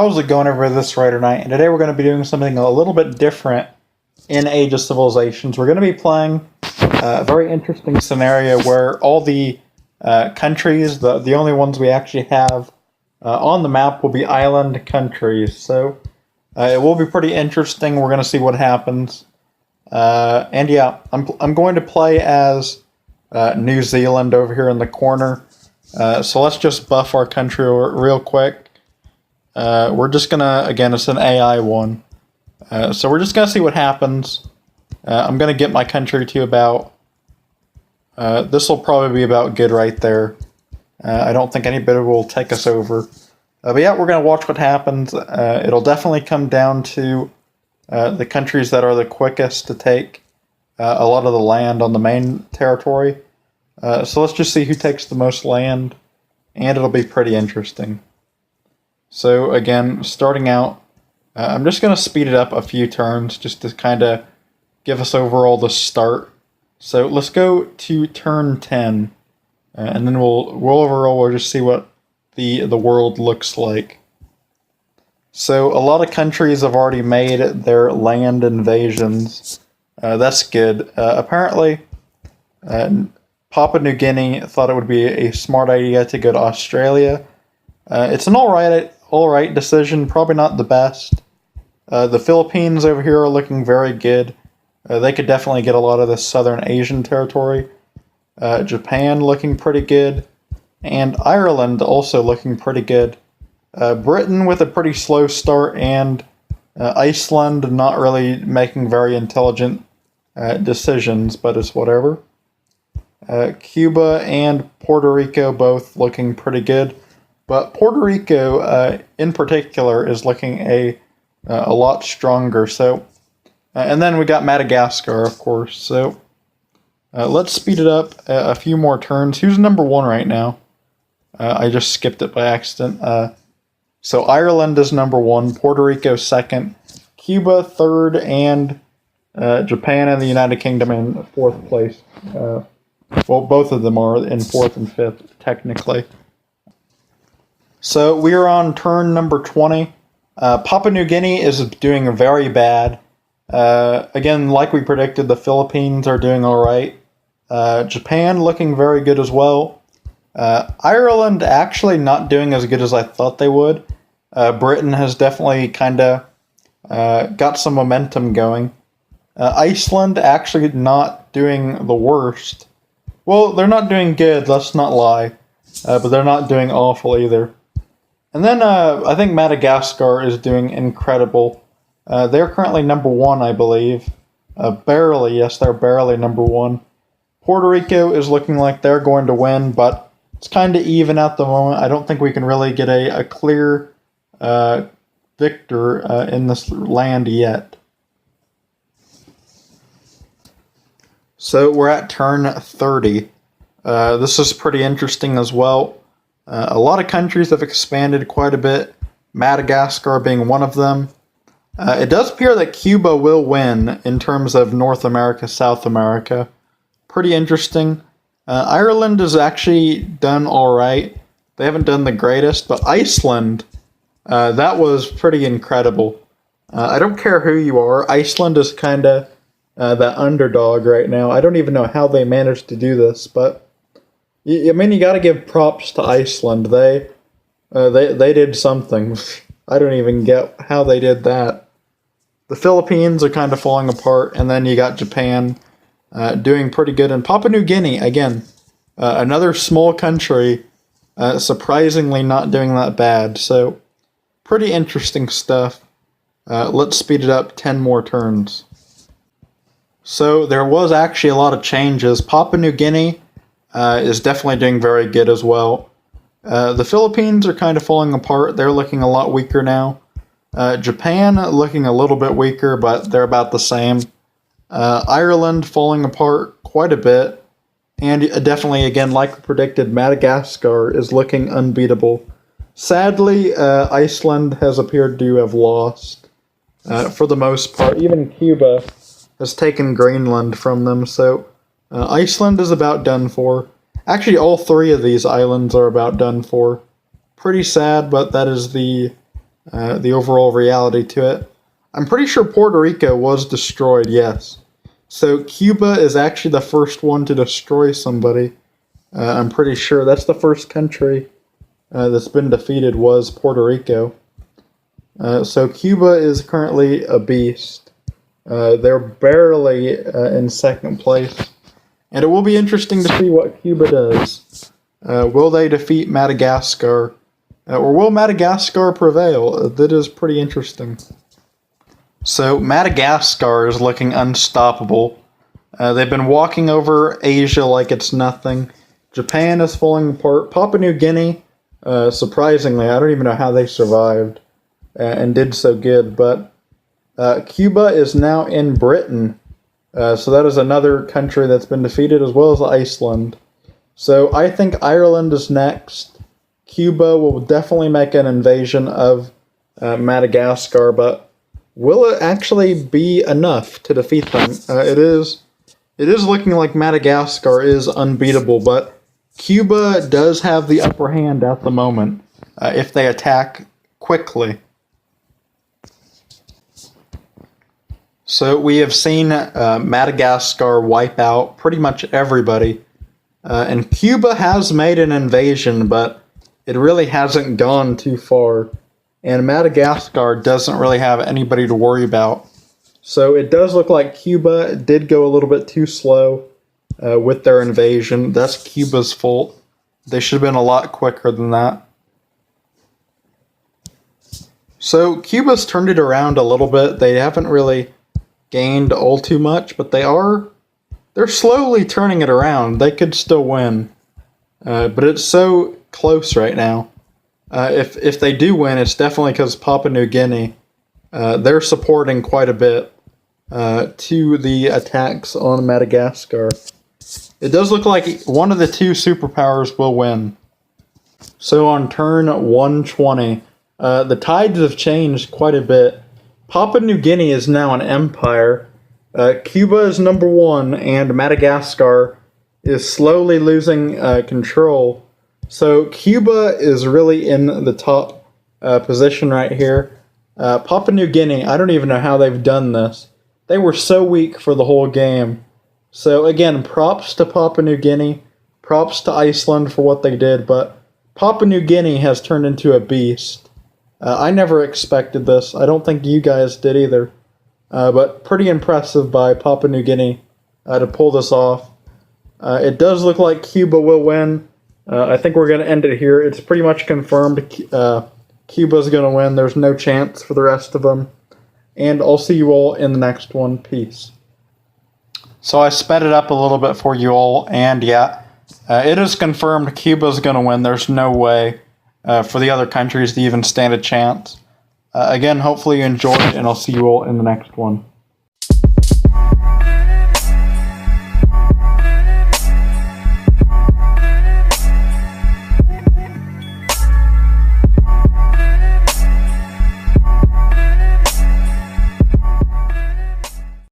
how's it going over this RaiderKnight? And today we're going to be doing something a little bit different in Age of Civilizations. We're going to be playing a very interesting scenario where all the countries, the only ones we actually have on the map, will be island countries. So it will be pretty interesting. We're going to see what happens. And yeah, I'm going to play as New Zealand over here in the corner. So let's just buff our country real quick. We're just gonna, again, it's an AI one. So we're just gonna see what happens. I'm gonna get my country to about, this will probably be about good right there. I don't think anybody will take us over. But yeah, we're gonna watch what happens. It'll definitely come down to the countries that are the quickest to take a lot of the land on the main territory. So let's just see who takes the most land, and it'll be pretty interesting. So again, starting out, I'm just going to speed it up a few turns just to kind of give us overall the start. So let's go to turn 10, and then we'll just see what the world looks like. So a lot of countries have already made their land invasions. That's good. Apparently, Papua New Guinea thought it would be a smart idea to go to Australia. It's an all right decision, probably not the best. The Philippines over here are looking very good. They could definitely get a lot of the Southern Asian territory. Japan looking pretty good. And Ireland also looking pretty good. Britain with a pretty slow start, and Iceland not really making very intelligent decisions, but it's whatever. Cuba and Puerto Rico both looking pretty good. But Puerto Rico, in particular, is looking a lot stronger. So, and then we got Madagascar, of course. So, let's speed it up a few more turns. Who's number one right now? I just skipped it by accident. So Ireland is number one, Puerto Rico second, Cuba third, and Japan and the United Kingdom in fourth place. Well, both of them are in fourth and fifth, technically. So we are on turn number 20. Papua New Guinea is doing very bad. Again, like we predicted, the Philippines are doing all right. Japan looking very good as well. Ireland actually not doing as good as I thought they would. Britain has definitely kind of got some momentum going. Iceland actually not doing the worst. Well, they're not doing good, let's not lie. But they're not doing awful either. And then I think Madagascar is doing incredible. They're currently number one, I believe. Barely, yes, they're barely number one. Puerto Rico is looking like they're going to win, but it's kind of even at the moment. I don't think we can really get a clear victor in this land yet. So we're at turn 30. This is pretty interesting as well. A lot of countries have expanded quite a bit, Madagascar being one of them. It does appear that Cuba will win in terms of North America, South America. Pretty interesting. Ireland has actually done all right. They haven't done the greatest, but Iceland, that was pretty incredible. I don't care who you are. Iceland is kind of that underdog right now. I don't even know how they managed to do this, but I mean, you got to give props to Iceland. They did something. I don't even get how they did that. The Philippines are kind of falling apart, and then you got Japan doing pretty good. And Papua New Guinea, again, another small country, surprisingly not doing that bad. So, pretty interesting stuff. Let's speed it up 10 more turns. So, there was actually a lot of changes. Papua New Guinea is definitely doing very good as well. The Philippines are kind of falling apart. They're looking a lot weaker now. Japan looking a little bit weaker, but they're about the same. Ireland falling apart quite a bit. And definitely, again, like we predicted, Madagascar is looking unbeatable. Sadly, Iceland has appeared to have lost for the most part. Even Cuba has taken Greenland from them, so Iceland is about done for. Actually, all three of these islands are about done for. Pretty sad, but that is the the overall reality to it. I'm pretty sure Puerto Rico was destroyed, yes. So Cuba is actually the first one to destroy somebody. I'm pretty sure that's the first country that's been defeated was Puerto Rico. So Cuba is currently a beast. They're barely in second place. And it will be interesting to see what Cuba does. Will they defeat Madagascar? Or will Madagascar prevail? That is pretty interesting. So Madagascar is looking unstoppable. They've been walking over Asia like it's nothing. Japan is falling apart. Papua New Guinea, surprisingly, I don't even know how they survived and did so good. But Cuba is now in Britain. So that is another country that's been defeated, as well as Iceland. So I think Ireland is next. Cuba will definitely make an invasion of Madagascar, but will it actually be enough to defeat them? It is looking like Madagascar is unbeatable, but Cuba does have the upper hand at the moment if they attack quickly. So we have seen Madagascar wipe out pretty much everybody. And Cuba has made an invasion, but it really hasn't gone too far. And Madagascar doesn't really have anybody to worry about. So it does look like Cuba did go a little bit too slow with their invasion. That's Cuba's fault. They should have been a lot quicker than that. So Cuba's turned it around a little bit. They haven't really gained all too much, but they're slowly turning it around. They could still win. But it's so close right now. If they do win, it's definitely because Papua New Guinea, they're supporting quite a bit to the attacks on Madagascar. It does look like one of the two superpowers will win. So on turn 120, the tides have changed quite a bit. Papua New Guinea is now an empire. Cuba is number one, and Madagascar is slowly losing control. So Cuba is really in the top position right here. Papua New Guinea, I don't even know how they've done this. They were so weak for the whole game. So again, props to Papua New Guinea. Props to Iceland for what they did, but Papua New Guinea has turned into a beast. I never expected this. I don't think you guys did either. But pretty impressive by Papua New Guinea to pull this off. It does look like Cuba will win. I think we're going to end it here. It's pretty much confirmed Cuba's going to win. There's no chance for the rest of them. And I'll see you all in the next one. Peace. So I sped it up a little bit for you all, and yeah, it is confirmed Cuba's going to win. There's no way for the other countries to even stand a chance. Again, hopefully you enjoyed, and I'll see you all in the next one.